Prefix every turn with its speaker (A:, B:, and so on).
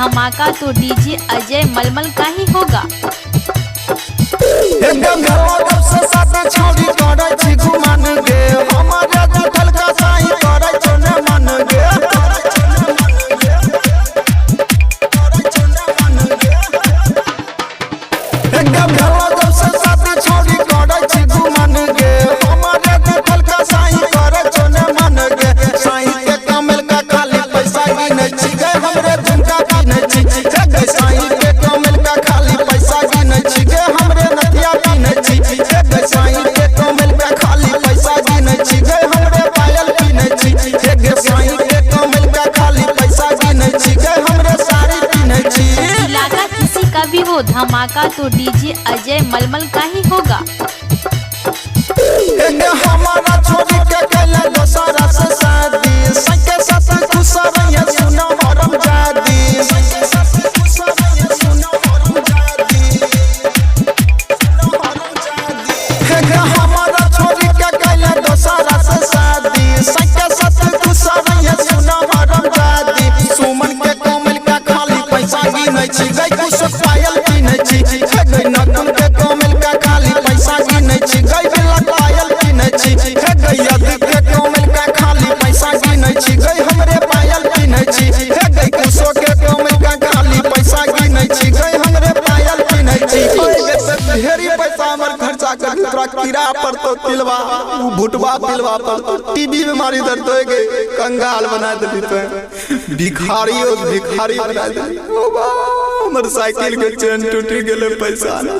A: धमाका तो डीजे अजय मलमल का ही होगा।
B: एकदम जब से साथ छौड़ी करे छी घुमान गे हमारे देखल का साई करे छ न मन गे एकदम जब से साथ छौड़ी करे छी घुमान गे हमारे देखल का साई करे छ न मन गे साई के कमल का खाली पैसा गिनै छी गे हमरे झुमका गिनै छी गे साई के कमल का खाली पैसा गिनै छी गे हमरे नथिया गिनै छी गे साई के कमल का खाली पैसा गिनै छी गे हमरे पायल गिनै छी गे साई के कमल का खाली पैसा गिनै छी गे हमरे साड़ी गिनै छी।
A: इलाका किसी का भी हो धमाका तो डीजे अजय मलमल का ही होगा।
B: हमारा छोरी के कैला दोसरा से शादी सके साथ खुश रहिए सुनो हरम जादी हमारा छोरी के कैला दोसरा से शादी सके साथ खुश रहिए सुनो हरम जादी सुमन के कमल का खाली पैसा गिनै छी गई कुछ पायल गिनै छी गई नकुल के कमल का खाली पैसा गिनै छी गई बेला पायल गिनै छी गई यदि के कमल का खाली पैसा गिनै छी गई हमरे पायल गिनै छी गई कुशो के कमल का खाली पैसा गिनै छी गई हमरे पायल गिनै छी ढेरी पैसा हमर खर्चा कर तोरा कीड़ा पर तो तिलवा भुटवा तिलवा पर टीबी बीमारी दर्द हो गई कंगाल बना देली तो भिखारी बना देली ओ बा हमर साइकिल के चेन टूट गेले पैसा ना